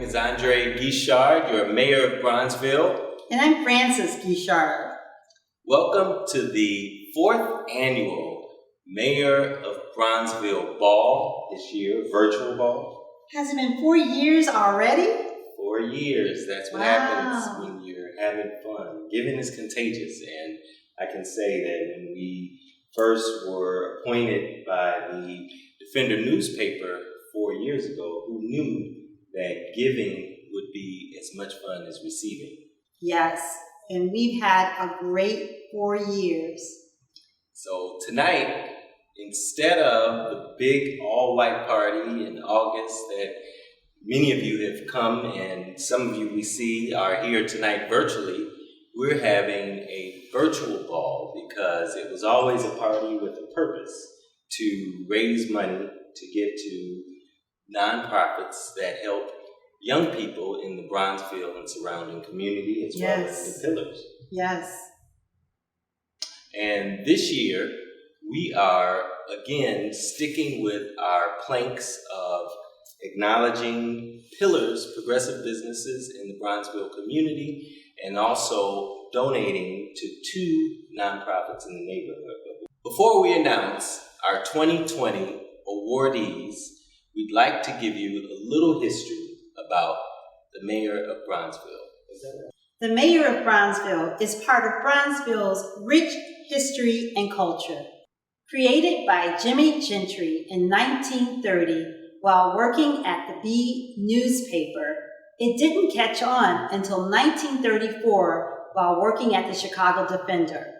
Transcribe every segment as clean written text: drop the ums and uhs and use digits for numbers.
is Andre Guichard, your Mayor of Bronzeville. And I'm Frances Guichard. Welcome to the 4th annual Mayor of Bronzeville Ball this year, virtual ball. Has it been 4 years already? 4 years, that's what happens when you're having fun. Giving is contagious, and I can say that when we first were appointed by the Defender newspaper 4 years ago, who knew that giving would be as much fun as receiving? Yes, and we've had a great 4 years. So tonight, instead of the big all-white party in August that many of you have come and some of you we see are here tonight virtually, we're having a virtual ball because it was always a party with a purpose to raise money to give to nonprofits that help young people in the Bronzeville and surrounding community as well as the Pillars. Yes. And this year, we are again sticking with our planks of acknowledging Pillars, progressive businesses in the Bronzeville community, and also donating to 2 nonprofits in the neighborhood. Before we announce our 2020 awardees, we'd like to give you a little history about the Mayor of Bronzeville. Is that right? The Mayor of Bronzeville is part of Bronzeville's rich history and culture. Created by Jimmy Gentry in 1930 while working at the Bee newspaper, it didn't catch on until 1934 while working at the Chicago Defender.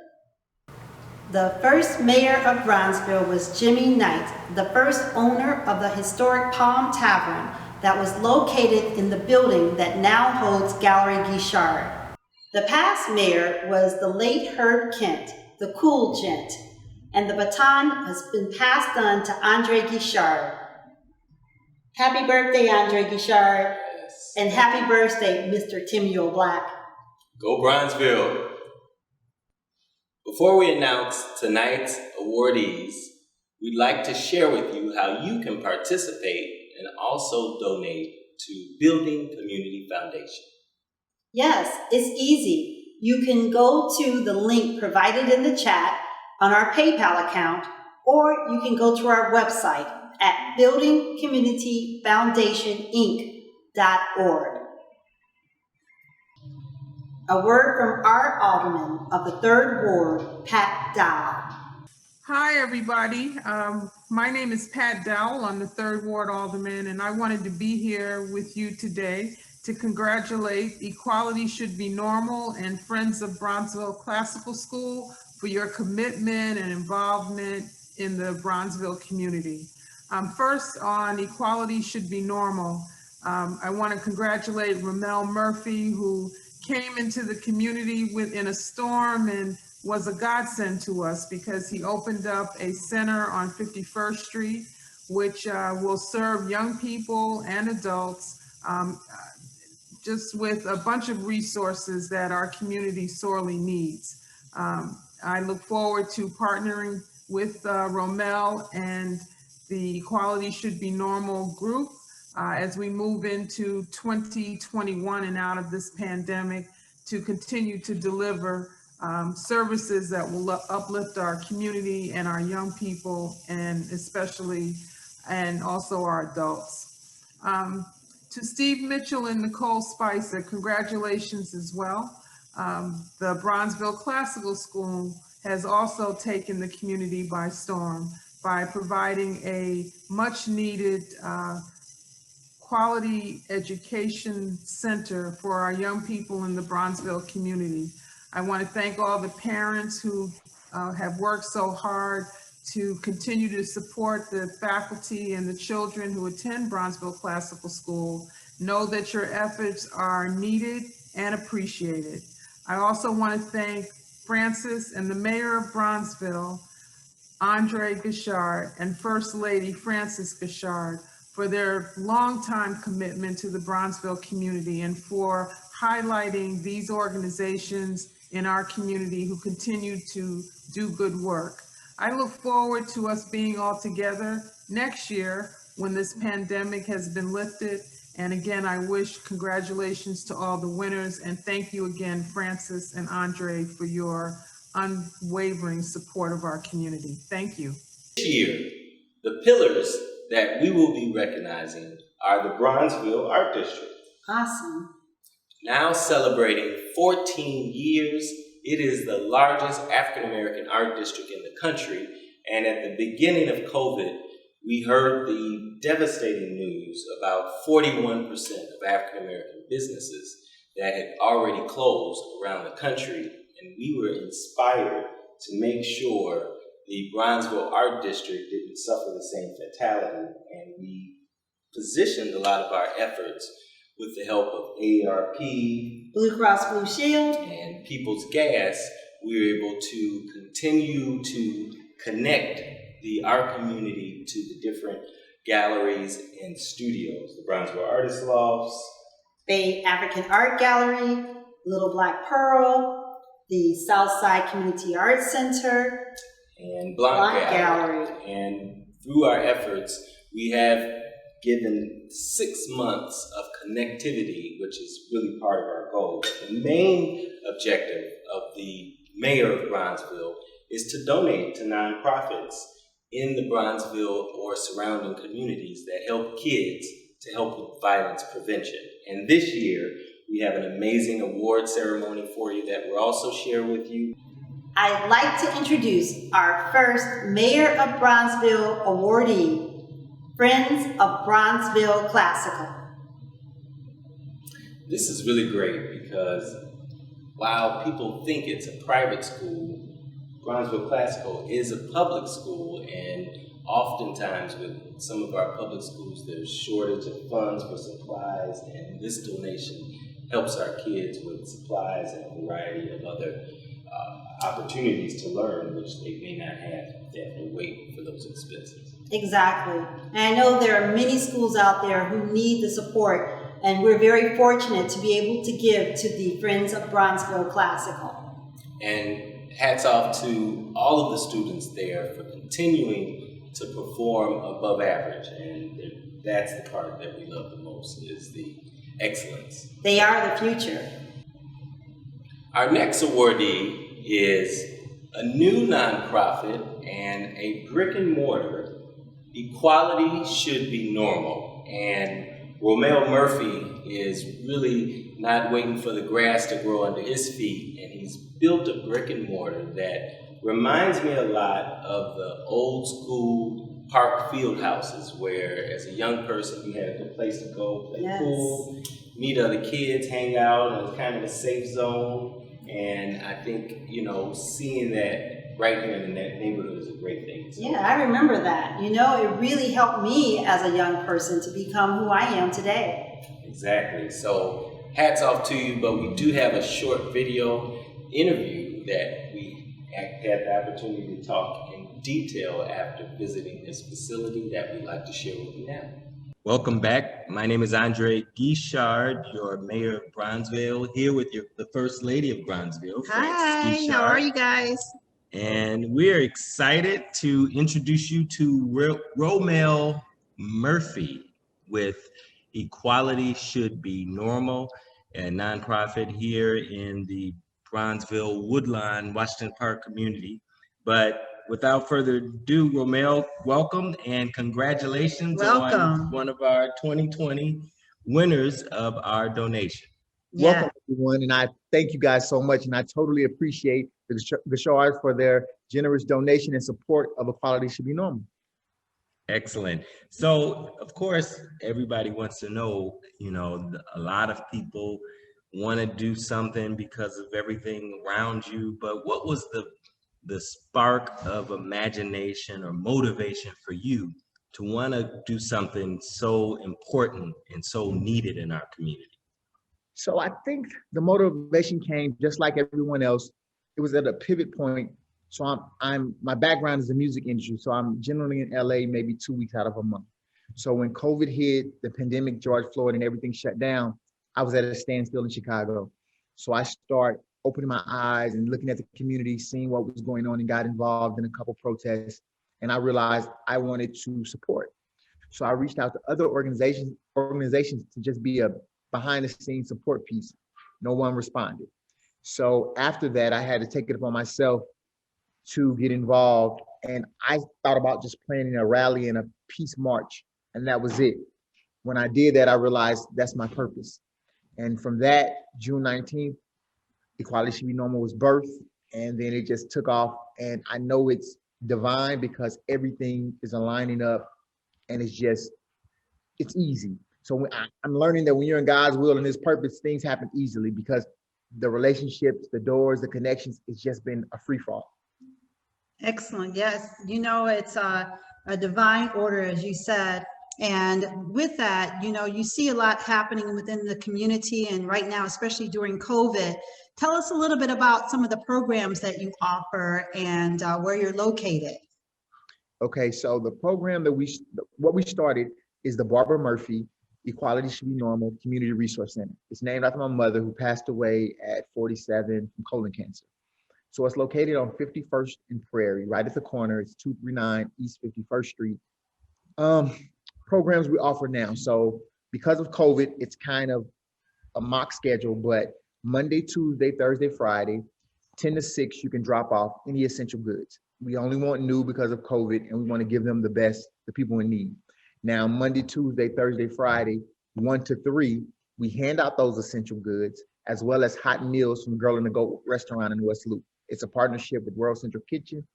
The first mayor of Bronzeville was Jimmy Knight, the first owner of the historic Palm Tavern that was located in the building that now holds Gallery Guichard. The past mayor was the late Herb Kent, the cool gent, and the baton has been passed on to Andre Guichard. Happy birthday, Andre Guichard. Yes. And happy birthday, Mr. Timio Black. Go Bronzeville. Before we announce tonight's awardees, we'd like to share with you how you can participate and also donate to Building Community Foundation. Yes, it's easy. You can go to the link provided in the chat on our PayPal account, or you can go to our website at buildingcommunityfoundationinc.org. A word from our Alderman of the 3rd Ward, Pat Dowell. Hi, everybody. My name is Pat Dowell. I'm the 3rd Ward Alderman, and I wanted to be here with you today to congratulate Equality Should Be Normal and Friends of Bronzeville Classical School for your commitment and involvement in the Bronzeville community. First, on Equality Should Be Normal, I want to congratulate Ramel Murphy, who came into the community in a storm and was a godsend to us because he opened up a center on 51st Street, which will serve young people and adults just with a bunch of resources that our community sorely needs. I look forward to partnering with Romel and the Equality Should Be Normal group as we move into 2021 and out of this pandemic to continue to deliver services that will uplift our community and our young people, and also our adults. To Steve Mitchell and Nicole Spicer, congratulations as well. The Bronzeville Classical School has also taken the community by storm by providing a much needed quality education center for our young people in the Bronzeville community. I want to thank all the parents who have worked so hard to continue to support the faculty and the children who attend Bronzeville Classical School. Know that your efforts are needed and appreciated. I also want to thank Frances and the Mayor of Bronzeville, Andre Guichard, and First Lady Frances Guichard for their longtime commitment to the Bronzeville community and for highlighting these organizations in our community who continue to do good work. I look forward to us being all together next year when this pandemic has been lifted And again, I wish congratulations to all the winners, and thank you again, Francis and Andre, for your unwavering support of our community. Thank you. This year, the pillars that we will be recognizing are the Bronzeville Art District. Awesome. Now celebrating 14 years, it is the largest African American art district in the country. And at the beginning of COVID, we heard the devastating news about 41% of African American businesses that had already closed around the country. And we were inspired to make sure the Bronzeville Art District didn't suffer the same fatality. And we positioned a lot of our efforts with the help of AARP, Blue Cross Blue Shield, and People's Gas. We were able to continue to connect the art community to the different galleries and studios, the Bronzeville Artist Lofts, Bay African Art Gallery, Little Black Pearl, the Southside Community Arts Center, and Blanc Gallery. And through our efforts, we have given 6 months of connectivity, which is really part of our goal. The main objective of the Mayor of Bronzeville is to donate to nonprofits in the Bronzeville or surrounding communities that help kids to help with violence prevention. And this year, we have an amazing award ceremony for you that we'll also share with you. I'd like to introduce our first Mayor of Bronzeville awardee, Friends of Bronzeville Classical. This is really great because while people think it's a private school, Bronzeville Classical is a public school, and oftentimes with some of our public schools there's shortage of funds for supplies, and this donation helps our kids with supplies and a variety of other opportunities to learn, which they may not have. They have to wait for those expenses. Exactly. And I know there are many schools out there who need the support, and we're very fortunate to be able to give to the Friends of Bronzeville Classical. And hats off to all of the students there for continuing to perform above average. And that's the part that we love the most, is the excellence. They are the future. Our next awardee is a new nonprofit and a brick and mortar. Equality Should Be Normal. And Romel Murphy is really not waiting for the grass to grow under his feet, and he's built a brick and mortar that reminds me a lot of the old school park field houses where as a young person you had a good place to go play pool, meet other kids, hang out, and it's kind of a safe zone. And I think, seeing that right here in that neighborhood is a great thing. So. Yeah, I remember that. It really helped me as a young person to become who I am today. Exactly. So hats off to you, but we do have a short video interview that we had the opportunity to talk in detail after visiting this facility that we'd like to share with you now. Welcome back. My name is Andre Guichard, your Mayor of Bronzeville, here with the First Lady of Bronzeville. Hi, how are you guys? And we're excited to introduce you to Romel Murphy with Equality Should Be Normal, a nonprofit here in the Bronzeville Woodlawn, Washington Park community. But without further ado, Romel, welcome and congratulations on one of our 2020 winners of our donation. Yeah. Welcome, everyone, and I thank you guys so much, and I totally appreciate the Guichards for their generous donation and support of Equality Should Be Normal. Excellent. So, of course, everybody wants to know, a lot of people want to do something because of everything around you, but what was the spark of imagination or motivation for you to want to do something so important and so needed in our community? So I think the motivation came just like everyone else. It was at a pivot point. So my background is the music industry. So I'm generally in LA, maybe 2 weeks out of a month. So when COVID hit, the pandemic, George Floyd, and everything shut down, I was at a standstill in Chicago. So I start opening my eyes and looking at the community, seeing what was going on, and got involved in a couple protests. And I realized I wanted to support. So I reached out to other organizations to just be a behind the scenes support piece. No one responded. So after that, I had to take it upon myself to get involved. And I thought about just planning a rally and a peace march, and that was it. When I did that, I realized that's my purpose. And from that, June 19th, Equality Should Be Normal was birthed, and then it just took off. And I know it's divine because everything is aligning up, and it's easy. So I'm learning that when you're in God's will and His purpose, things happen easily because the relationships, the doors, the connections, it's just been a free fall. Excellent. Yes. It's a divine order, as you said. And with that, you see a lot happening within the community. And right now, especially during COVID, tell us a little bit about some of the programs that you offer and where you're located. Okay, so the program that what we started is the Barbara Murphy Equality Should Be Normal Community Resource Center. It's named after my mother, who passed away at 47 from colon cancer. So it's located on 51st and Prairie, right at the corner. It's 239 East 51st Street. Programs we offer now. So because of COVID, it's kind of a mock schedule, but Monday, Tuesday, Thursday, Friday, 10 to 6, you can drop off any essential goods. We only want new because of COVID, and we want to give them the best, the people in need. Now, Monday, Tuesday, Thursday, Friday, 1 to 3, we hand out those essential goods, as well as hot meals from Girl in the Goat restaurant in West Loop. It's a partnership with World Central Kitchen.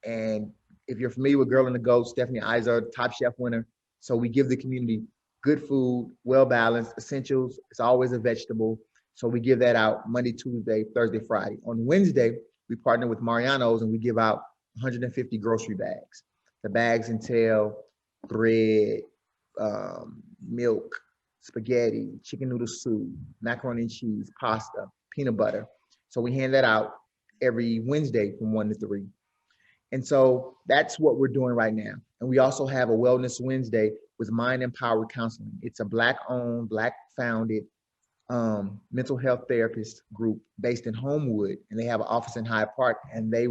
And if you're familiar with Girl in the Goat, Stephanie Iser, Top Chef winner. So we give the community good food, well-balanced, essentials. It's always a vegetable. So we give that out Monday, Tuesday, Thursday, Friday. On Wednesday, we partner with Mariano's and we give out 150 grocery bags. The bags entail bread, milk, spaghetti, chicken noodle soup, macaroni and cheese, pasta, peanut butter. So we hand that out every Wednesday from 1 to 3. And so that's what we're doing right now. And we also have a Wellness Wednesday with Mind Empowered Counseling. It's a Black-owned, Black-founded mental health therapist group based in Homewood, and they have an office in Hyde Park. And they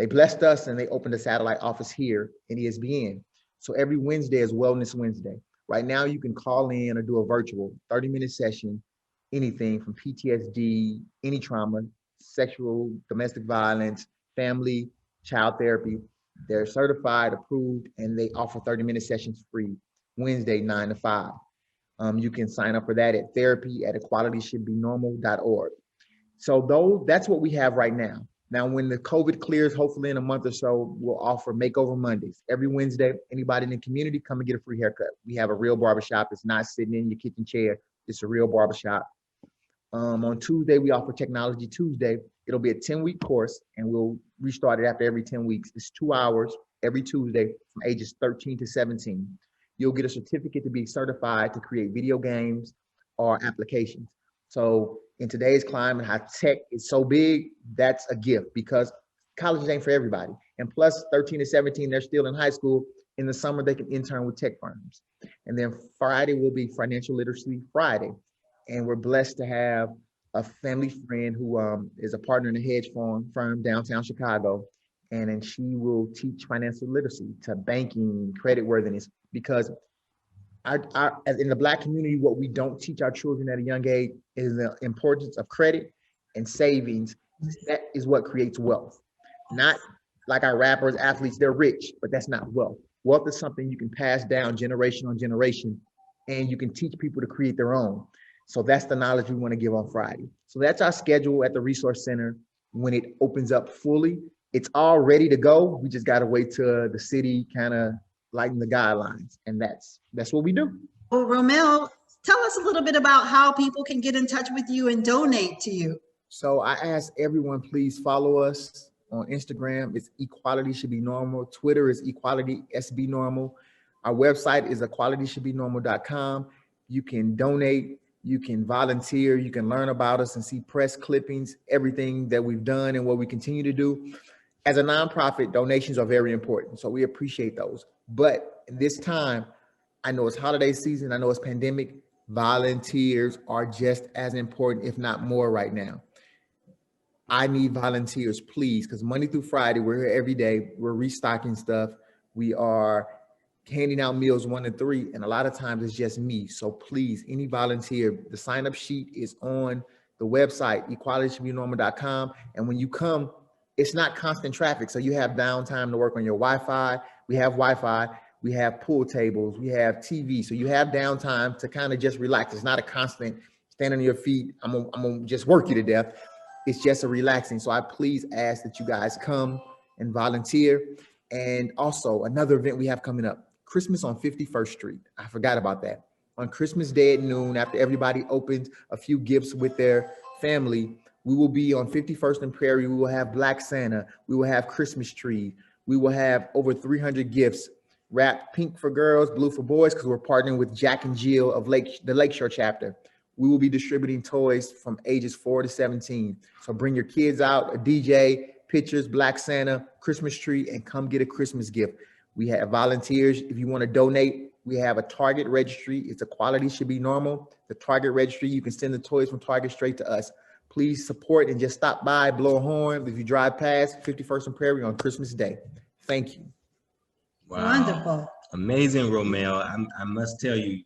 blessed us, and they opened a satellite office here in ESBN. So every Wednesday is Wellness Wednesday. Right now, you can call in or do a virtual 30-minute session, anything from PTSD, any trauma, sexual, domestic violence, family, child therapy. They're certified, approved, and they offer 30-minute sessions free Wednesday, 9 to 5. You can sign up for that at therapy@equalitysshouldbenormal.org. So that's what we have right now. Now, when the COVID clears, hopefully in a month or so, we'll offer Makeover Mondays. Every Wednesday, anybody in the community, come and get a free haircut. We have a real barbershop. It's not sitting in your kitchen chair. It's a real barbershop. On Tuesday, we offer Technology Tuesday. It'll be a 10-week course, and we'll restart it after every 10 weeks. It's 2 hours every Tuesday from ages 13 to 17. You'll get a certificate to be certified to create video games or applications. So in today's climate, how tech is so big, that's a gift because colleges ain't for everybody. And plus 13 to 17, they're still in high school. In the summer, they can intern with tech firms. And then Friday will be Financial Literacy Friday. And we're blessed to have a family friend who is a partner in a hedge firm downtown Chicago. And then she will teach financial literacy to banking, creditworthiness, because in the Black community, what we don't teach our children at a young age is the importance of credit and savings. That is what creates wealth. Not like our rappers, athletes, they're rich, but that's not wealth. Wealth is something you can pass down generation on generation, and you can teach people to create their own. So that's the knowledge we want to give on Friday. So that's our schedule at the Resource Center. When it opens up fully, it's all ready to go. We just got to wait till the city kind of lighten the guidelines. And that's what we do. Well, Romel, tell us a little bit about how people can get in touch with you and donate to you. So I ask everyone, please follow us on Instagram. It's Equality Should Be Normal. Twitter is Equality SB Normal. Our website is equalitysshouldbenormal.com. You can donate. You can volunteer, you can learn about us and see press clippings, everything that we've done and what we continue to do. As a nonprofit, donations are very important, so we appreciate those. But in this time, I know it's holiday season, I know it's pandemic, volunteers are just as important, if not more right now. I need volunteers, please, because Monday through Friday, we're here every day, we're restocking stuff, we are handing out meals 1 to 3, and a lot of times it's just me. So please, any volunteer, the sign-up sheet is on the website, equalityshould-be-normal.com. And when you come, it's not constant traffic. So you have downtime to work on your Wi-Fi. We have Wi-Fi. We have pool tables. We have TV. So you have downtime to kind of just relax. It's not a constant stand on your feet. I'm gonna just work you to death. It's just a relaxing. So I please ask that you guys come and volunteer. And also another event we have coming up, Christmas on 51st Street. I forgot about that. On Christmas Day at noon, after everybody opens a few gifts with their family, we will be on 51st and Prairie. We will have Black Santa. We will have Christmas trees. We will have over 300 gifts wrapped pink for girls, blue for boys, because we're partnering with Jack and Jill of the Lakeshore chapter. We will be distributing toys from ages 4 to 17. So bring your kids out, a DJ, pictures, Black Santa, Christmas tree, and come get a Christmas gift. We have volunteers. If you want to donate, we have a Target registry. It's Equality Should Be Normal. The Target registry, you can send the toys from Target straight to us. Please support and just stop by, blow a horn if you drive past 51st and Prairie on Christmas Day. Thank you. Wow. Wonderful. Amazing, Romeo. I must tell you,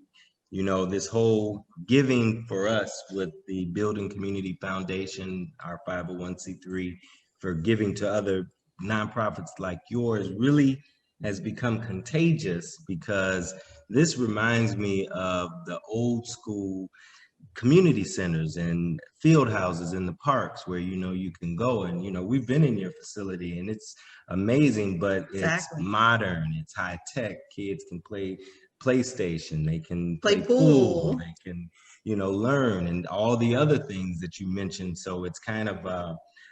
you know, this whole giving for us with the Building Community Foundation, our 501c3, for giving to other nonprofits like yours really has become contagious, because this reminds me of the old school community centers and field houses in the parks where, you know, you can go and, you know, we've been in your facility and it's amazing, but it's modern, it's high tech. Kids can play PlayStation, they can play pool, they can, you know, learn, and all the other things that you mentioned. So it's kind of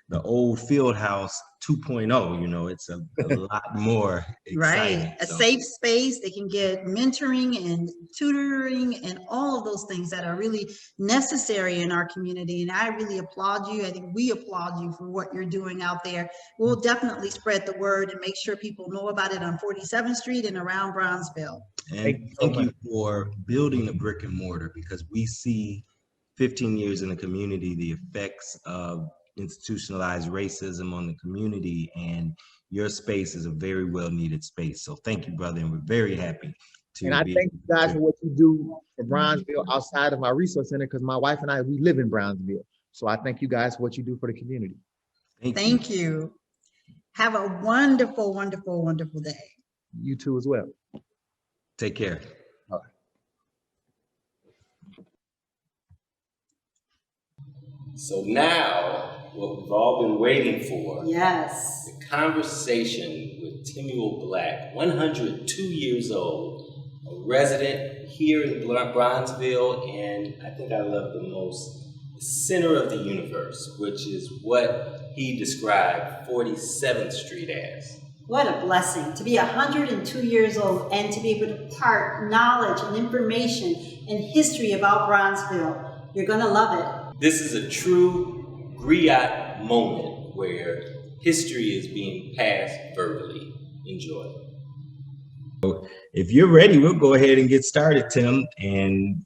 the old field house 2.0, you know, it's a lot more exciting. Right, a safe space. They can get mentoring and tutoring and all of those things that are really necessary in our community. And I really applaud you. I think we applaud you for what you're doing out there. We'll definitely spread the word and make sure people know about it on 47th Street and around Bronzeville. And thank you for building a brick and mortar, because we see 15 years in the community, the effects of institutionalized racism on the community, and your space is a very well needed space. So thank you, brother, and we're very happy to And I thank you guys for what you do for Bronzeville outside of my resource center, because my wife and I, we live in Bronzeville. So I thank you guys for what you do for the community. Thank you. Have a wonderful, wonderful, wonderful day. You too as well. Take care. All right. So now, what we've all been waiting for. Yes. The conversation with Timuel Black, 102 years old, a resident here in Bronzeville, and I think I love the most, the center of the universe, which is what he described 47th Street as. What a blessing to be 102 years old and to be able to impart knowledge and information and history about Bronzeville. You're going to love it. This is a true griot moment where history is being passed verbally. Enjoy. If you're ready, we'll go ahead and get started, Tim. And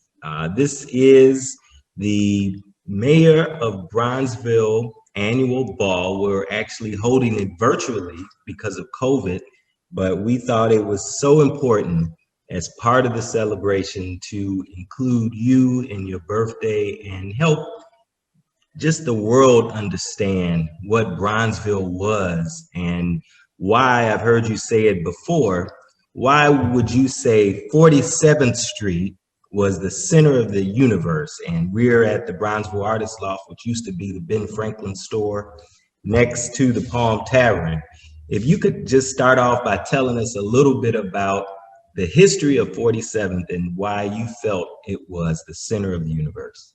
this is the Mayor of Bronzeville annual ball. We're actually holding it virtually because of COVID, but we thought it was so important as part of the celebration to include you in your birthday and help just the world understand what Bronzeville was and why. I've heard you say it before. Why would you say 47th Street was the center of the universe? And we're at the Bronzeville Artist Loft, which used to be the Ben Franklin store next to the Palm Tavern. If you could just start off by telling us a little bit about the history of 47th and why you felt it was the center of the universe.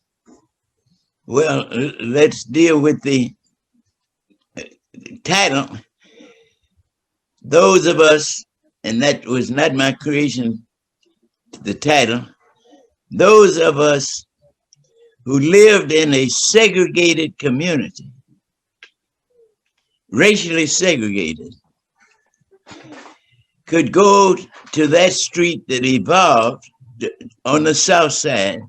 Well, let's deal with the title. Those of us, and that was not my creation, the title, those of us who lived in a segregated community, racially segregated, could go to that street that evolved on the south side,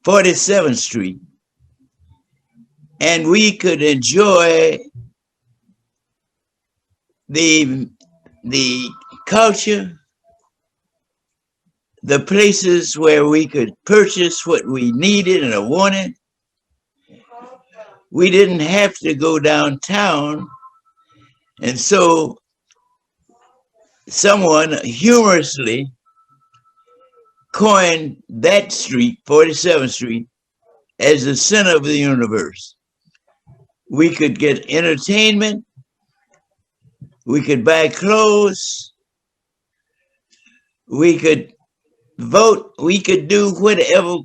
47th Street, and we could enjoy the culture, the places where we could purchase what we needed and wanted. We didn't have to go downtown. And so someone humorously coined that street, 47th Street, as the center of the universe. We could get entertainment, we could buy clothes, we could vote, we could do whatever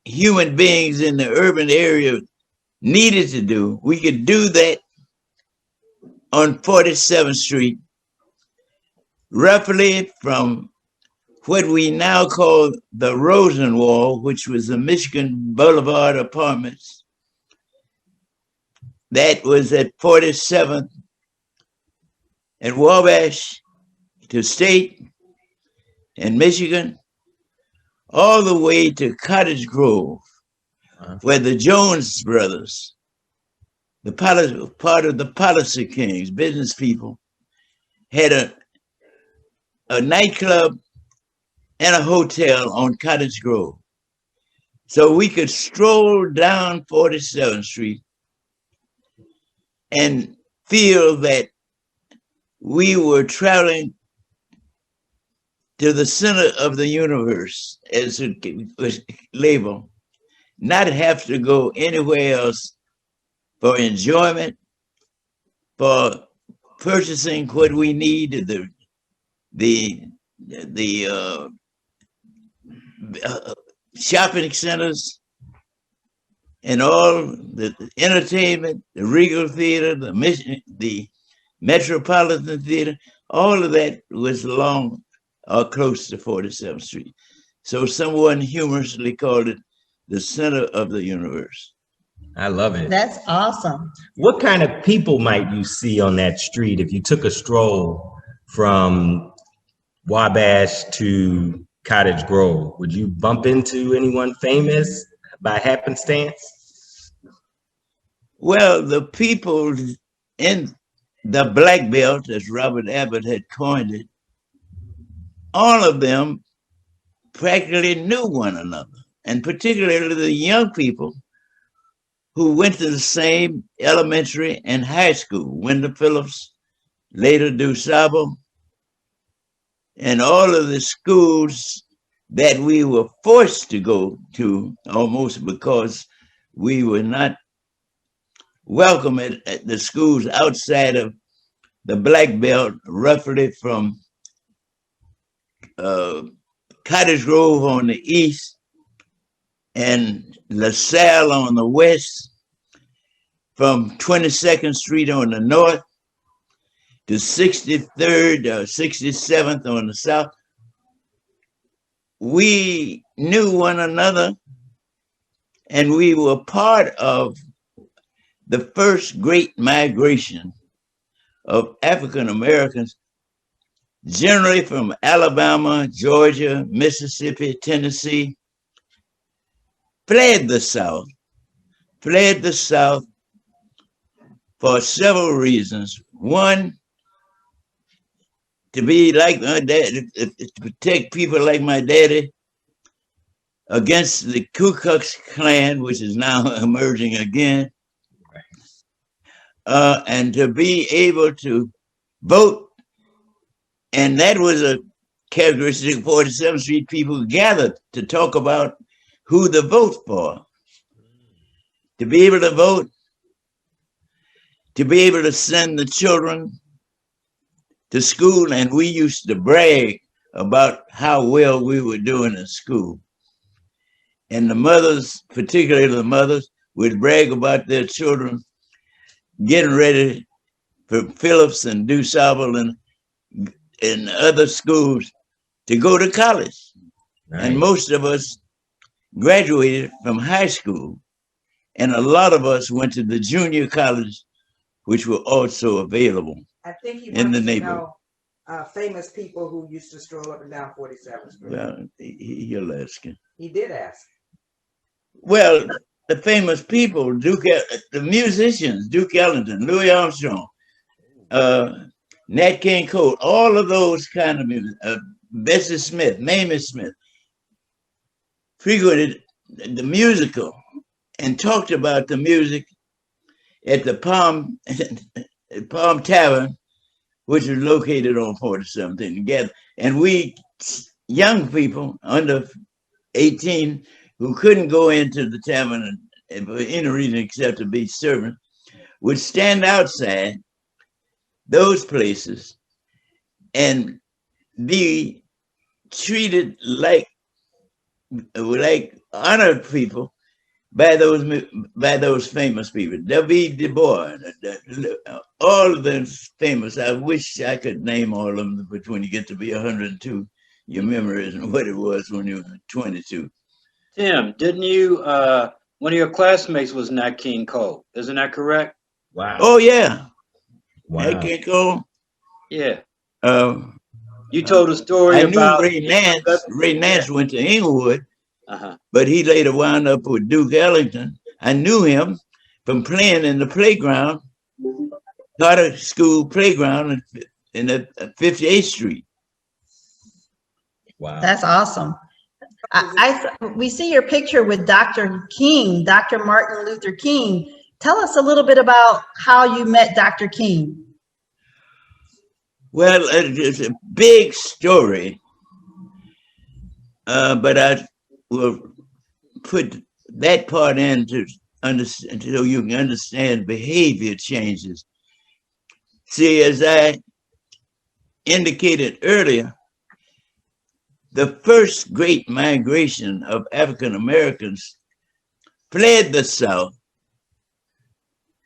human beings in the urban area needed to do. We could do that on 47th Street, roughly from what we now call the Rosen Wall, which was the Michigan Boulevard Apartments. That was at 47th and Wabash to State and Michigan, all the way to Cottage Grove, where the Jones brothers, part of the policy kings, business people, had a nightclub and a hotel on Cottage Grove. So we could stroll down 47th Street and feel that we were traveling to the center of the universe, as it was labeled, not have to go anywhere else for enjoyment, for purchasing what we need, the shopping centers and all the entertainment, the Regal Theater, the Metropolitan Theater, all of that was along or close to 47th Street. So someone humorously called it the center of the universe. I love it. That's awesome. What kind of people might you see on that street if you took a stroll from Wabash to Cottage Grove? Would you bump into anyone famous by happenstance? Well, the people in the Black Belt, as Robert Abbott had coined it, all of them practically knew one another, and particularly the young people who went to the same elementary and high school, Wendell Phillips, later DuSable, and all of the schools that we were forced to go to almost because we were not welcome at the schools outside of the Black Belt, roughly from Cottage Grove on the east and LaSalle on the west, from 22nd Street on the north to 63rd or 67th on the south. We knew one another, and we were part of the first great migration of African Americans, generally from Alabama, Georgia, Mississippi, Tennessee, fled the South for several reasons. One, to be like my dad, to protect people like my daddy against the Ku Klux Klan, which is now emerging again, and to be able to vote. And that was a characteristic of 47th Street people gathered to talk about who to vote for. To be able to vote, to be able to send the children to school, and we used to brag about how well we were doing in school. And the mothers, particularly the mothers, would brag about their children getting ready for Phillips and DuSable and other schools to go to college. Nice. And most of us graduated from high school, and a lot of us went to the junior college, which were also available. I think he in the wants to neighborhood. know famous people who used to stroll up and down 47th Street. Well, you're asking. He did ask. Well, the famous people, the musicians, Duke Ellington, Louis Armstrong, Nat King Cole, all of those kind of music, Bessie Smith, Mamie Smith, frequented the musical and talked about the music at the Palm Tavern, which was located on 47th together. And we young people under 18 who couldn't go into the tavern for any reason except to be servants would stand outside those places and be treated like honored people by those famous people. W. Du Bois, all of them famous. I wish I could name all of them, but when you get to be 102, your memory isn't what it was when you were 22. Tim, didn't you, one of your classmates was Nat King Cole, isn't that correct? Wow. Oh yeah, Wow. Nat King Cole. Yeah. Uh, You told a story I about. knew Ray Nance. Ray Nance went to Inglewood, but he later wound up with Duke Ellington. I knew him from playing in the playground, Carter School playground in the 58th Street. Wow. That's awesome. We see your picture with Dr. King, Dr. Martin Luther King. Tell us a little bit about how you met Dr. King. Well, it's a big story, but I will put that part in to understand, so you can understand behavior changes. See, as I indicated earlier, the first great migration of African Americans fled the South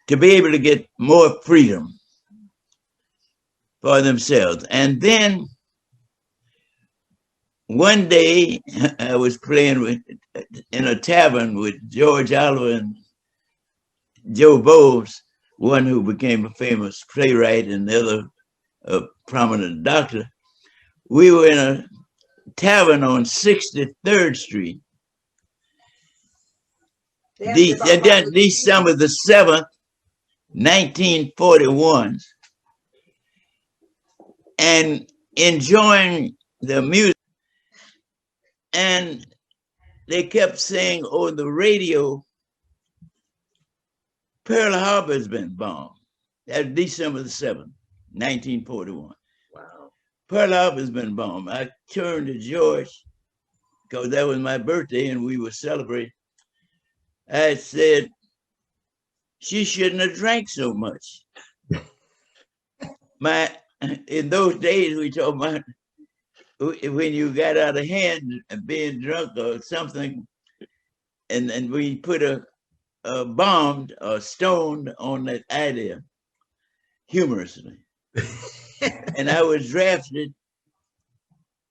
to be able to get more freedom for themselves. And then one day I was playing in a tavern with George Oliver and Joe Bowes, one who became a famous playwright and the other a prominent doctor. We were in a tavern on 63rd Street. December the 7th, 1941, and enjoying the music. And they kept saying over the radio, Pearl Harbor has been bombed. That's December the 7th, 1941. Wow. Pearl Harbor has been bombed. I turned to George, because that was my birthday and we were celebrating. I said, she shouldn't have drank so much. In those days, we talk about when you got out of hand being drunk or something, and we put a bombed or stoned on that idea, humorously. And I was drafted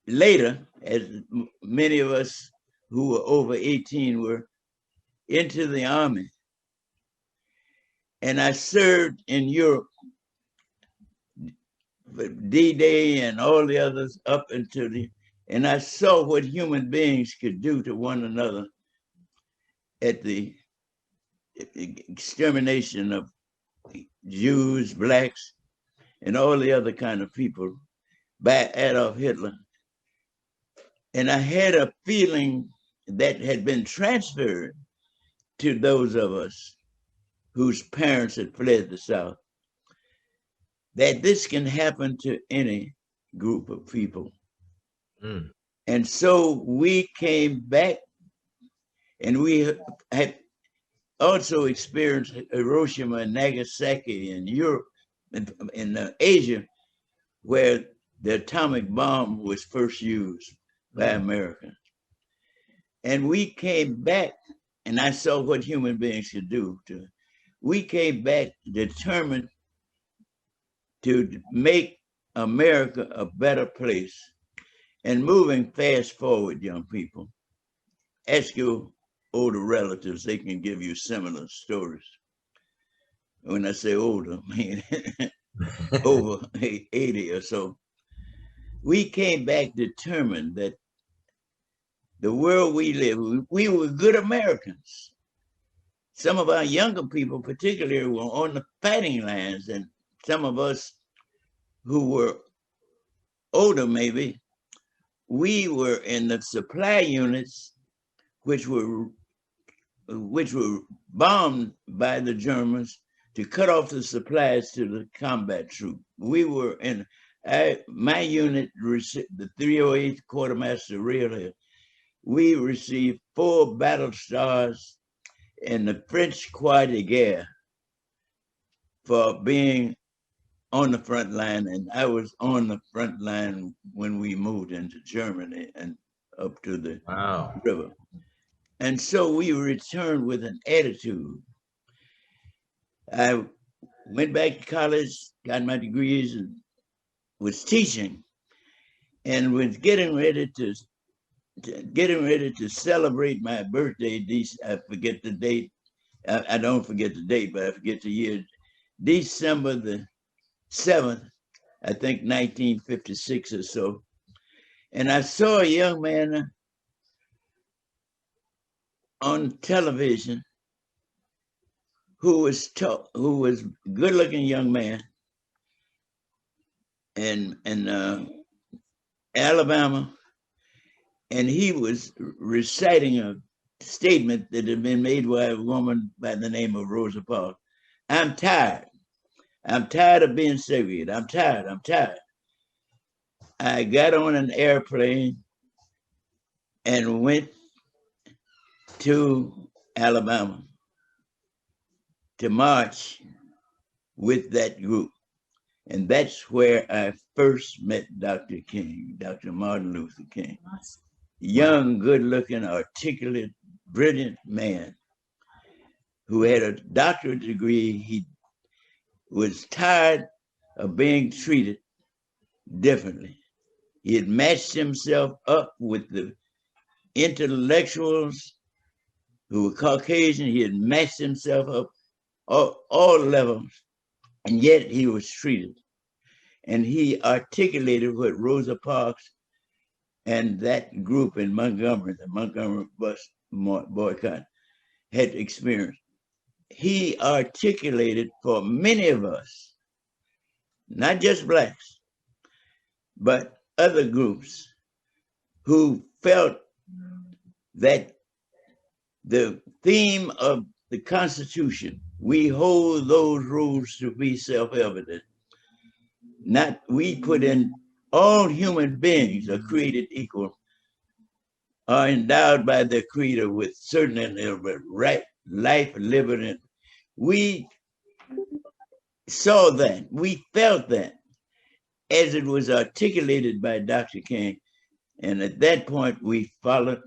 later, as many of us who were over 18 were, into the Army. And I served in Europe, D-Day and all the others up until and I saw what human beings could do to one another at the extermination of Jews, blacks, and all the other kind of people by Adolf Hitler. And I had a feeling that had been transferred to those of us whose parents had fled the South, that this can happen to any group of people. Mm. And so we came back, and we had also experienced Hiroshima and Nagasaki in Europe, in Asia, where the atomic bomb was first used by Americans. And we came back, and I saw what human beings could do. We came back determined to make America a better place. And moving fast forward, young people, ask your older relatives, they can give you similar stories. When I say older, I mean over 80 or so. We came back determined that the world we live, we were good Americans. Some of our younger people particularly were on the fighting lines, and some of us who were older maybe, we were in the supply units, which were bombed by the Germans to cut off the supplies to the combat troop. We were in my unit, the 308th Quartermaster Railhead. We received 4 battle stars in the French Croix de Guerre for being on the front line, and I was on the front line when we moved into Germany and up to the river. And so we returned with an attitude. I went back to college, got my degrees, and was teaching, and was getting ready to celebrate my birthday. I forget the date. I don't forget the date, but I forget the year. December the 7th, I think 1956 or so. And I saw a young man on television who was a good-looking young man in Alabama, and he was reciting a statement that had been made by a woman by the name of Rosa Parks. I'm tired. I'm tired of being segregated. I'm tired. I got on an airplane and went to Alabama to march with that group. And that's where I first met Dr. King, Dr. Martin Luther King. Young, good-looking, articulate, brilliant man who had a doctorate degree. He was tired of being treated differently. He had matched himself up with the intellectuals who were Caucasian. He had matched himself up all levels, and yet he was treated. And he articulated what Rosa Parks and that group in Montgomery, the Montgomery bus boycott, had experienced. He articulated for many of us, not just Blacks, but other groups who felt that the theme of the Constitution, we hold those rules to be self-evident. Not, we put in all human beings are created equal, are endowed by their creator with certain right, life, liberty. We saw that, we felt that as it was articulated by Dr. King. And at that point, we followed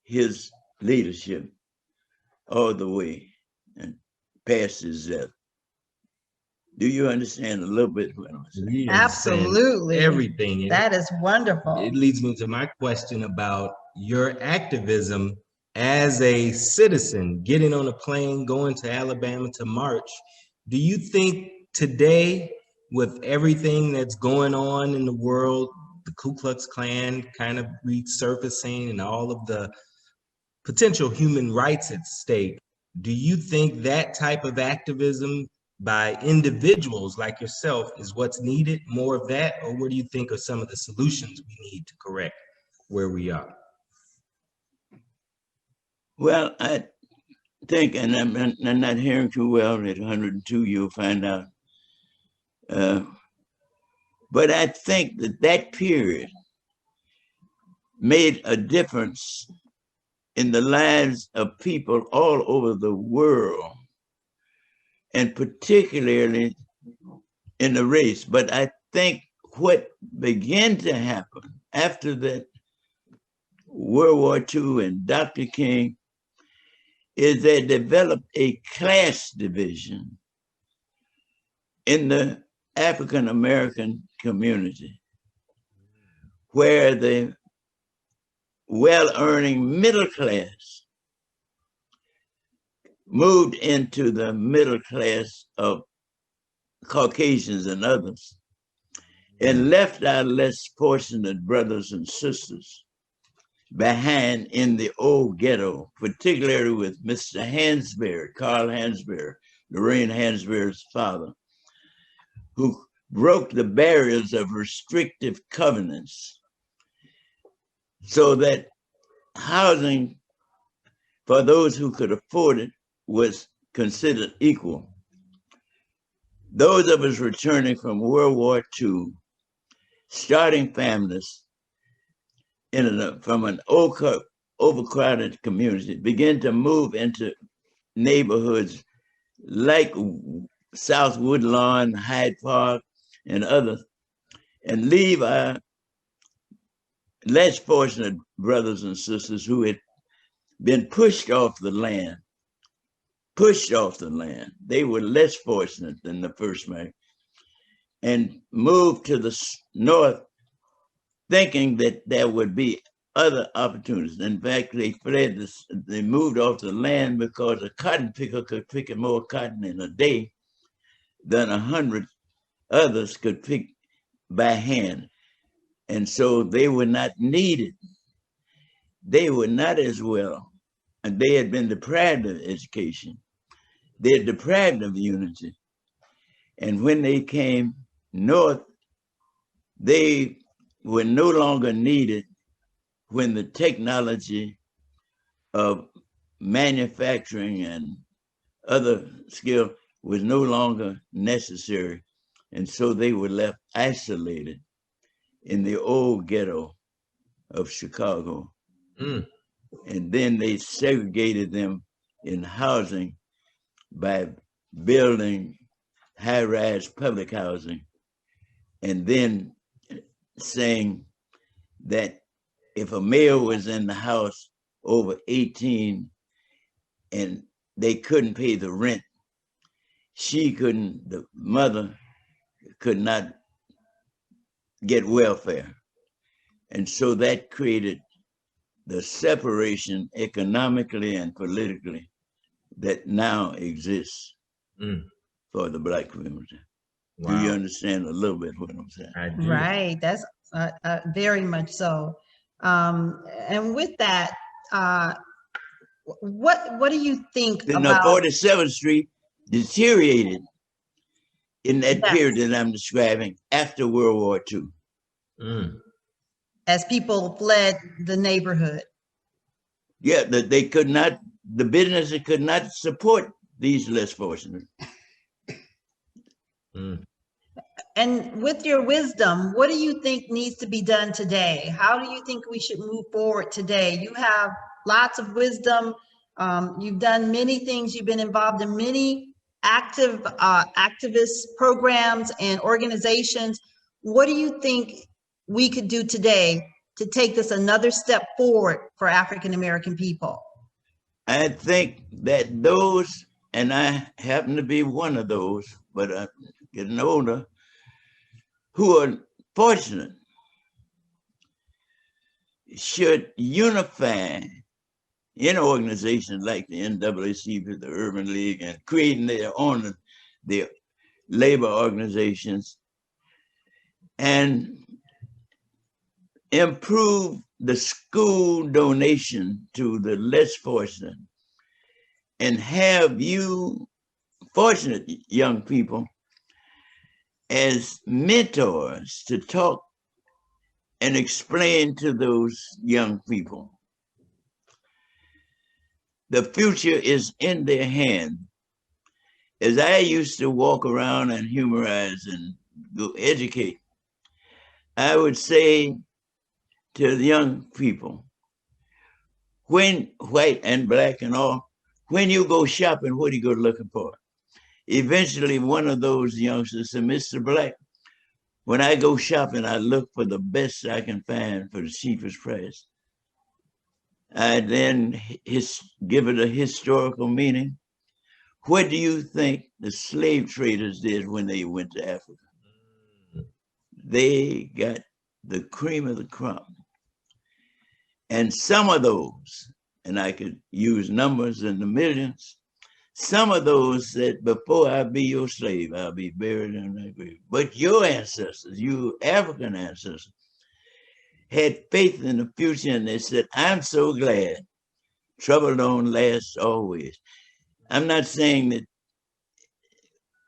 his leadership all the way and past his death. Do you understand a little bit what I'm saying? Absolutely. Everything. That is wonderful. It leads me to my question about your activism as a citizen, getting on a plane, going to Alabama to march. Do you think today, with everything that's going on in the world, the Ku Klux Klan kind of resurfacing and all of the potential human rights at stake, do you think that type of activism by individuals like yourself is what's needed, more of that? Or what do you think are some of the solutions we need to correct where we are? Well, I think, and I'm not hearing too well, at 102 you'll find out. But I think that period made a difference in the lives of people all over the world, and particularly in the race. But I think what began to happen after that World War II and Dr. King is they developed a class division in the African American community, where the well-earning middle class moved into the middle class of Caucasians and others, and left our less fortunate brothers and sisters behind in the old ghetto, particularly with Mr. Hansberry, Carl Hansberry, Lorraine Hansberry's father, who broke the barriers of restrictive covenants so that housing for those who could afford it was considered equal. Those of us returning from World War II, starting families from an overcrowded community, began to move into neighborhoods like South Woodlawn, Hyde Park, and others, and leave our less fortunate brothers and sisters who had been pushed off the land. They were less fortunate than the first man, and moved to the north, thinking that there would be other opportunities. In fact, they moved off the land because a cotton picker could pick more cotton in a day than 100 others could pick by hand. And so they were not needed. They were not as well. And they had been deprived of education. They're deprived of unity. And when they came north, they were no longer needed when the technology of manufacturing and other skill was no longer necessary. And so they were left isolated in the old ghetto of Chicago. And then they segregated them in housing by building high-rise public housing, and then saying that if a male was in the house over 18 and they couldn't pay the rent, the mother could not get welfare. And so that created the separation economically and politically that now exists for the Black community. Wow. Do you understand a little bit what I'm saying? I do. Right, that's very much so. And with that, what do you think about 47th Street deteriorated in that Yes. period that I'm describing after World War II. as people fled the neighborhood? Yeah, that they could not, the businesses could not support these less fortunate. And with your wisdom, what do you think needs to be done today? How do you think we should move forward today? You have lots of wisdom. You've done many things. You've been involved in many activist programs and organizations. What do you think we could do today to take this another step forward for African American people? I think that those, and I happen to be one of those, but I'm getting older, who are fortunate, should unify in organizations like the NAACP, the Urban League, and creating their own their labor organizations, and improve the school donation to the less fortunate, and have you fortunate young people as mentors to talk and explain to those young people. The future is in their hand. As I used to walk around and humorize and go educate, I would say to the young people, when white and black and all, when you go shopping, what do you go looking for? Eventually, one of those youngsters said, Mr. Black, when I go shopping, I look for the best I can find for the cheapest price. I then give it a historical meaning. What do you think the slave traders did when they went to Africa? They got the cream of the crop. And some of those, and I could use numbers in the millions, some of those said, before I be your slave, I'll be buried in that grave. But your ancestors, you African ancestors, had faith in the future, and they said, I'm so glad trouble don't last always. I'm not saying that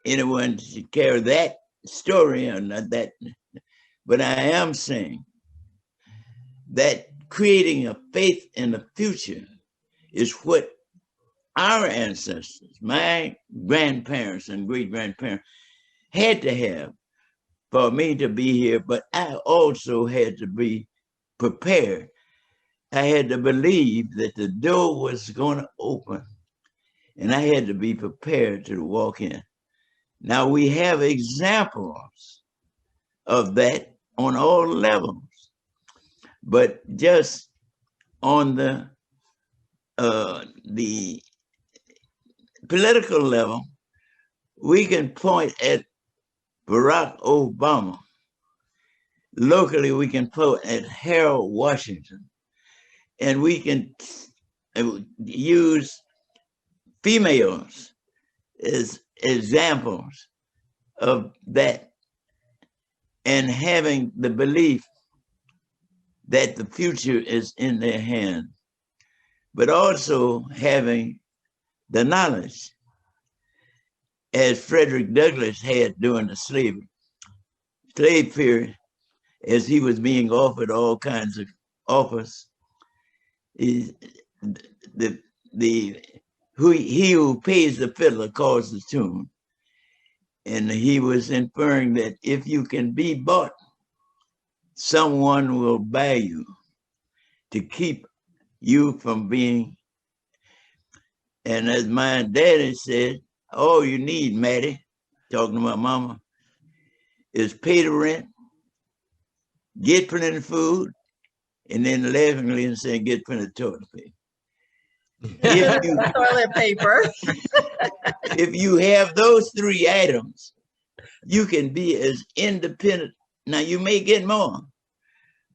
anyone should carry that story or not that, but I am saying that creating a faith in the future is what our ancestors, my grandparents and great grandparents, had to have for me to be here, but I also had to be prepared. I had to believe that the door was going to open, and I had to be prepared to walk in. Now we have examples of that on all levels, but just on the political level, we can point at Barack Obama. Locally, we can point at Harold Washington, and we can use females as examples of that, and having the belief that the future is in their hands, but also having the knowledge, as Frederick Douglass had during the slave period, as he was being offered all kinds of offers. He who pays the fiddler calls the tune. And he was inferring that if you can be bought, someone will buy you to keep you from being. And as my daddy said, all you need, Maddie, talking to my mama, is pay the rent, get plenty of food, and then laughingly and saying, get plenty of toilet paper. Toilet paper. If you have those three items, you can be as independent. Now you may get more,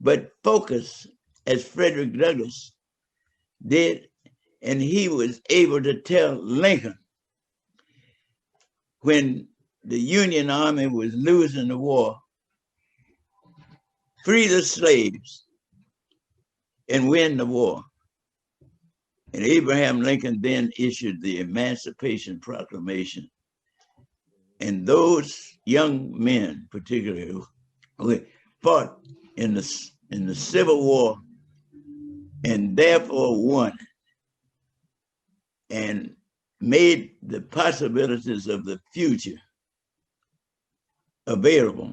but focus, as Frederick Douglass did, and he was able to tell Lincoln when the Union Army was losing the war, free the slaves and win the war. And Abraham Lincoln then issued the Emancipation Proclamation. And those young men, particularly, who fought in the Civil War and therefore won and made the possibilities of the future available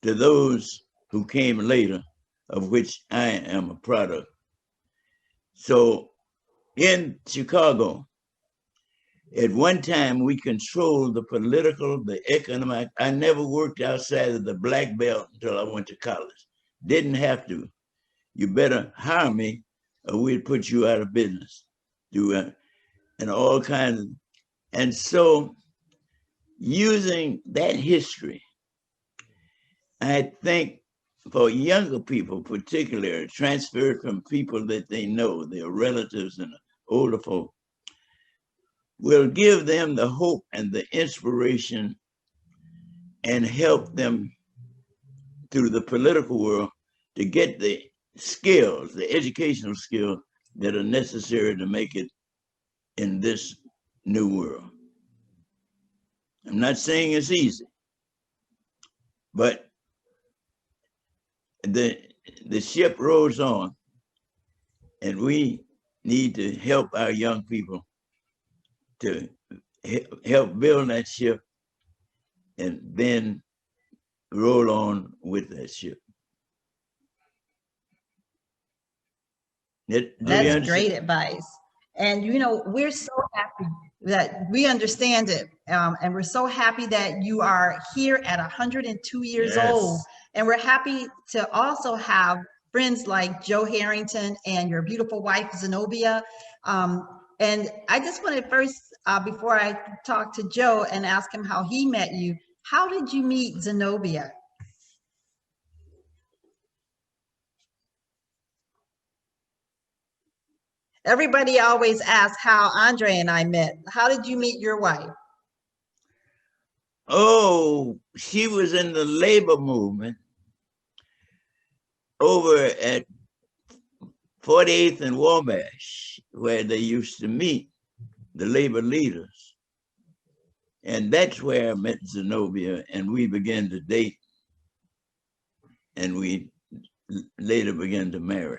to those who came later, of which I am a product. So in Chicago, at one time we controlled the political, the economic. I never worked outside of the black belt until I went to college. Didn't have to. You better hire me or we'd put you out of business. And all kinds of, and so using that history, I think for younger people particularly, transferred from people that they know, their relatives and older folk, will give them the hope and the inspiration and help them through the political world to get the skills, the educational skills that are necessary to make it in this new world. I'm not saying it's easy, but the ship rolls on, and we need to help our young people to help build that ship and then roll on with that ship. That's great advice. And, you know, we're so happy that we understand it. And we're so happy that you are here at 102 years old. And we're happy to also have friends like Joe Harrington and your beautiful wife, Zenobia. And I just wanted first, before I talk to Joe and ask him how he met you, how did you meet Zenobia? Everybody always asks how Andre and I met. How did you meet your wife? Oh, she was in the labor movement over at 48th and Wabash, where they used to meet, the labor leaders. And that's where I met Zenobia, and we began to date, and we later began to marry.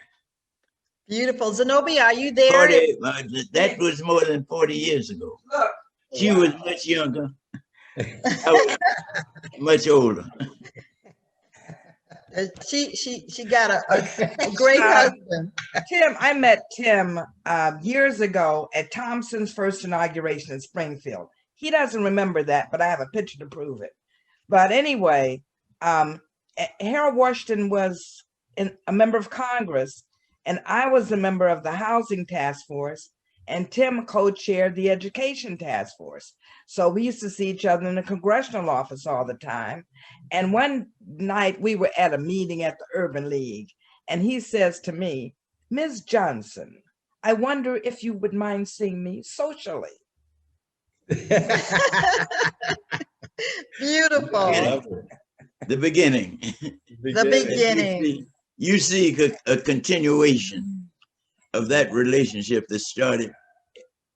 Beautiful. Zenobia, are you there? 40, that was more than 40 years ago. Look, She was much younger. I was much older. She got a great husband. Tim, I met Tim years ago at Thompson's first inauguration in Springfield. He doesn't remember that, but I have a picture to prove it. But anyway, Harold Washington was a member of Congress, and I was a member of the Housing Task Force, and Tim co-chaired the Education Task Force. So we used to see each other in the congressional office all the time. And one night we were at a meeting at the Urban League, and he says to me, "Ms. Johnson, I wonder if you would mind seeing me socially." Beautiful. The beginning. The beginning. You see a continuation of that relationship that started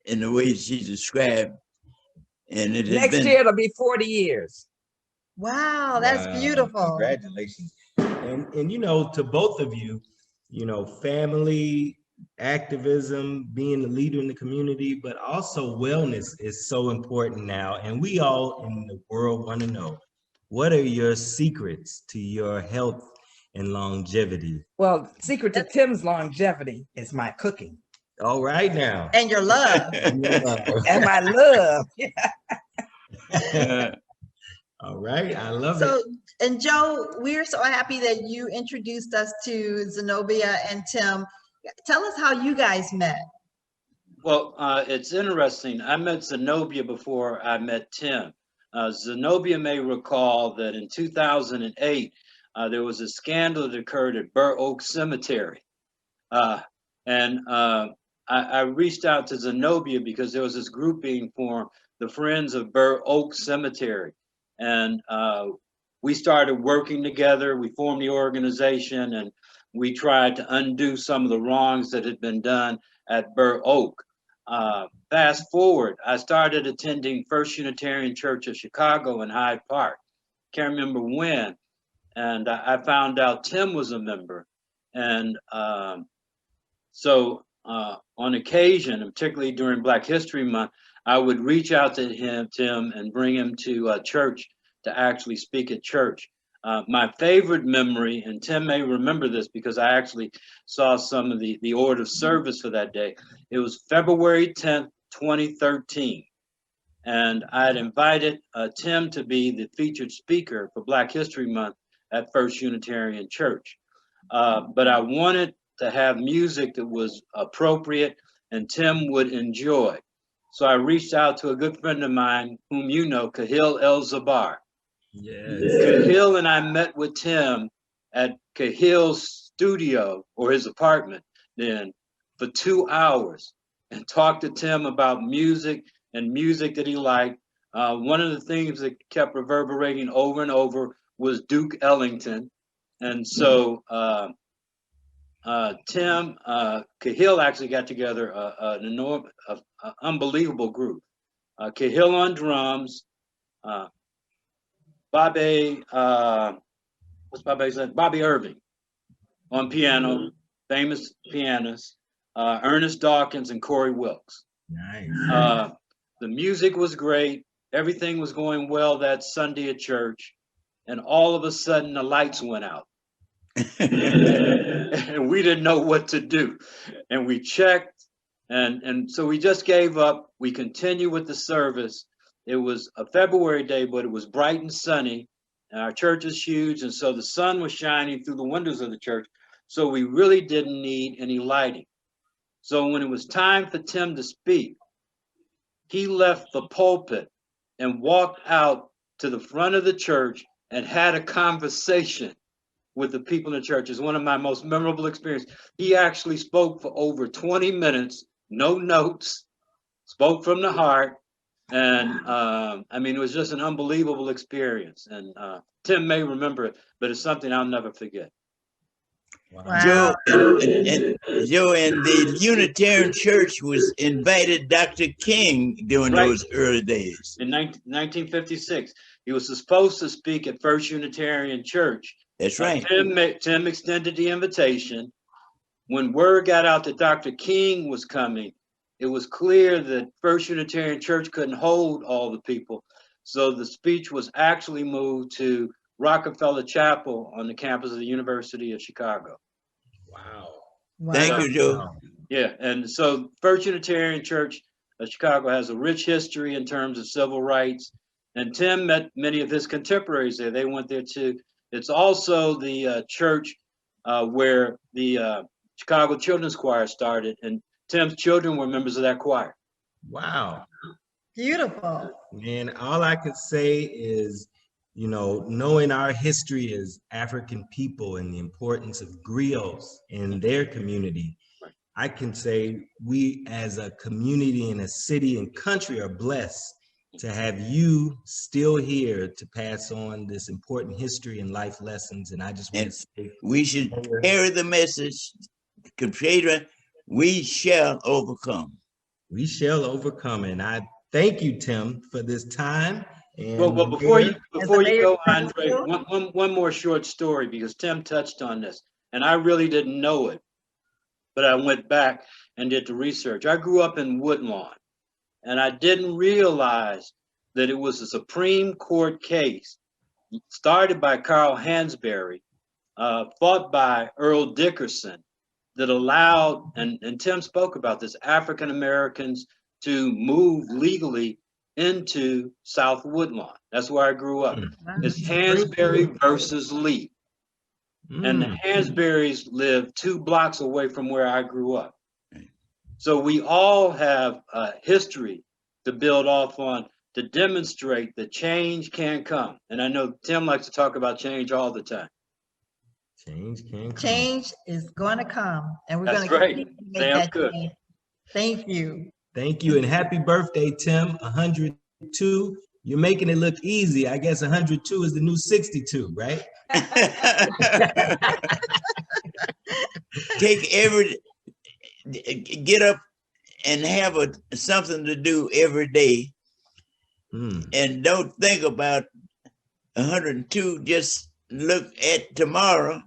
in the way she described. And it Next year it'll be 40 years. Wow, that's beautiful. Congratulations. And you know, to both of you, you know, family, activism, being a leader in the community, but also wellness is so important now. And we all in the world want to know, what are your secrets to your health and longevity? Well, secret to Tim's longevity is my cooking. All right now. And your love. And my love. All right, I love it. So, and Joe, we're so happy that you introduced us to Zenobia and Tim. Tell us how you guys met. Well, it's interesting. I met Zenobia before I met Tim. Zenobia may recall that in 2008, there was a scandal that occurred at Burr Oak Cemetery. I reached out to Zenobia because there was this group being formed, the Friends of Burr Oak Cemetery. And we started working together. We formed the organization, and we tried to undo some of the wrongs that had been done at Burr Oak. Fast forward, I started attending First Unitarian Church of Chicago in Hyde Park. Can't remember when. And I found out Tim was a member. And so on occasion, and particularly during Black History Month, I would reach out to Tim, and bring him to church to actually speak at church. My favorite memory, and Tim may remember this because I actually saw some of the order of service for that day. It was February 10th, 2013. And I had invited Tim to be the featured speaker for Black History Month at First Unitarian Church. But I wanted to have music that was appropriate and Tim would enjoy. So I reached out to a good friend of mine, whom you know, Kahil El-Zabar. Yes. Kahil and I met with Tim at Kahil's studio, or his apartment then, for 2 hours, and talked to Tim about music and music that he liked. One of the things that kept reverberating over and over was Duke Ellington. And so Tim, Kahil actually got together an unbelievable group. Kahil on drums, Bobby Irving on piano, famous pianist, Ernest Dawkins and Corey Wilkes. Nice. The music was great. Everything was going well that Sunday at church. And all of a sudden the lights went out. And we didn't know what to do. And we checked, and so we just gave up. We continued with the service. It was a February day, but it was bright and sunny. And our church is huge, and so the sun was shining through the windows of the church. So we really didn't need any lighting. So when it was time for Tim to speak, he left the pulpit and walked out to the front of the church and had a conversation with the people in the church. It's one of my most memorable experiences. He actually spoke for over 20 minutes, no notes, spoke from the heart. And I mean, it was just an unbelievable experience. And Tim may remember it, but it's something I'll never forget. Wow. Joe, and the Unitarian Church was invited Dr. King during Right. those early days. In 1956, he was supposed to speak at First Unitarian Church. That's right. Tim extended the invitation. When word got out that Dr. King was coming, it was clear that First Unitarian Church couldn't hold all the people. So the speech was actually moved to Rockefeller Chapel on the campus of the University of Chicago. Wow. Thank you, Joe. Yeah, and so First Unitarian Church of Chicago has a rich history in terms of civil rights. And Tim met many of his contemporaries there. They went there too. It's also the church where the Chicago Children's Choir started, and Tim's children were members of that choir. Wow. Beautiful. Man, all I could say is, you know, knowing our history as African people and the importance of griots in their community, I can say we as a community and a city and country are blessed to have you still here to pass on this important history and life lessons. And I just want to say, we should carry the message, Katrina, we shall overcome. We shall overcome. And I thank you, Tim, for this time. And well, before you go, Andre, one more short story, because Tim touched on this, and I really didn't know it, but I went back and did the research. I grew up in Woodlawn, and I didn't realize that it was a Supreme Court case started by Carl Hansberry, fought by Earl Dickerson, that allowed, and Tim spoke about this, African Americans to move legally into South Woodlawn. That's where I grew up. It's Hansberry versus Lee. And the Hansberrys lived 2 blocks away from where I grew up. So we all have a history to build off on, to demonstrate that change can come. And I know Tim likes to talk about change all the time. Change can come. Change is going to come, and we're going That's to right. make Sounds that good. change. Thank you. Thank you, and happy birthday, Tim. 102. You're making it look easy. I guess 102 is the new 62, right? Get up and have something to do every day. And don't think about 102, just look at tomorrow,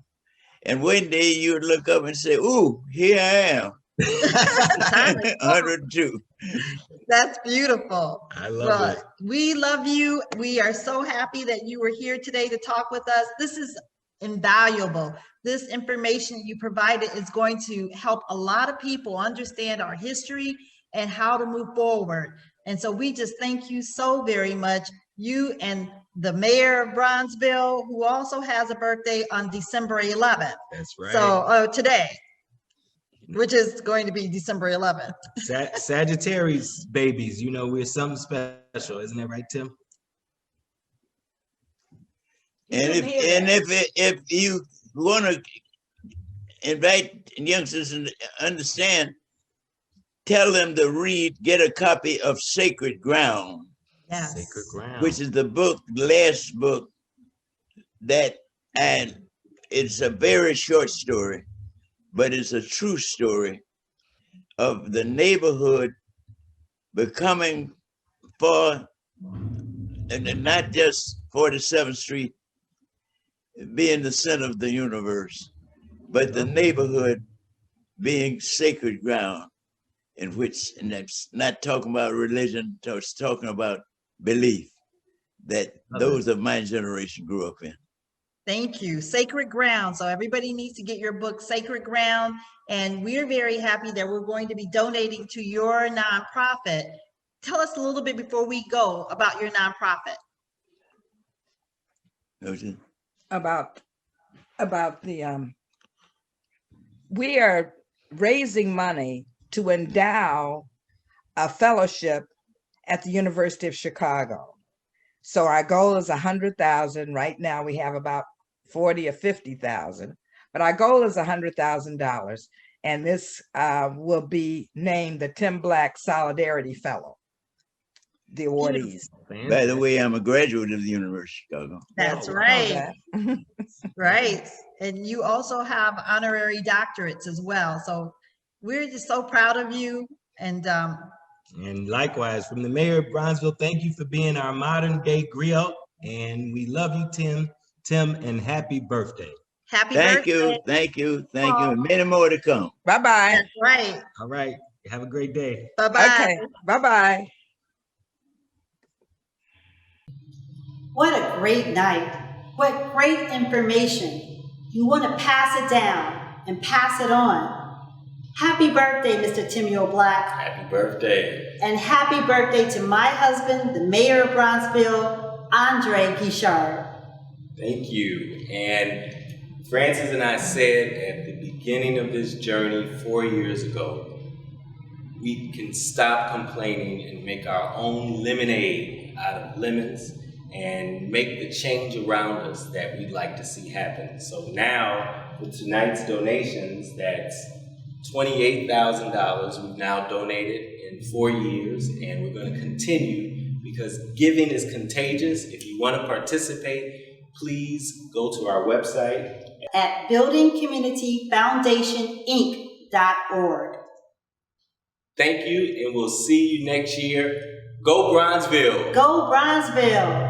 and one day you look up and say, ooh, here I am. 102. That's beautiful. I love it. We love you. We are so happy that you were here today to talk with us. This is invaluable. This information you provided is going to help a lot of people understand our history and how to move forward. And so we just thank you so very much. You and the mayor of Bronzeville, who also has a birthday on December 11th. That's right. So today, which is going to be December 11th. Sagittarius babies, you know, we're something special, isn't that right, Tim? And if you want to invite youngsters to understand, tell them to read, get a copy of Sacred Ground. Yes. Sacred Ground. Which is the last book that, and it's a very short story, but it's a true story of the neighborhood becoming and not just 47th Street being the center of the universe, but the neighborhood being sacred ground, and that's not talking about religion, it's talking about belief that those of my generation grew up in. Thank you. Sacred Ground. So everybody needs to get your book, Sacred Ground. And we're very happy that we're going to be donating to your nonprofit. Tell us a little bit before we go about your nonprofit. Okay. About the we are raising money to endow a fellowship at the University of Chicago. So our goal is 100,000. Right now we have about 40 or 50,000, but our goal is $100,000. And this will be named the Tim Black Solidarity Fellow, the awardees. By the way, I'm a graduate of the University of Chicago. That's Yeah, right. Right. And you also have honorary doctorates as well. So we're just so proud of you. And And likewise, from the mayor of Bronzeville, thank you for being our modern day griot. And we love you, Tim. Tim, and happy birthday. happy Thank birthday. you, thank you, thank you, and many more to come. Bye-bye. That's right. All right. Have a great day. Bye-bye. Okay, bye-bye. What a great night. What great information. You want to pass it down and pass it on. Happy birthday, Mr. Timio Black. Happy birthday. And happy birthday to my husband, the mayor of Bronzeville, Andre Guichard. Thank you. And Francis and I said at the beginning of this journey 4 years ago, we can stop complaining and make our own lemonade out of lemons and make the change around us that we'd like to see happen. So now, with tonight's donations, that's $28,000 we've now donated in 4 years, and we're going to continue because giving is contagious. If you want to participate, please go to our website at buildingcommunityfoundationinc.org. Thank you, and we'll see you next year. Go Bronzeville! Go Bronzeville!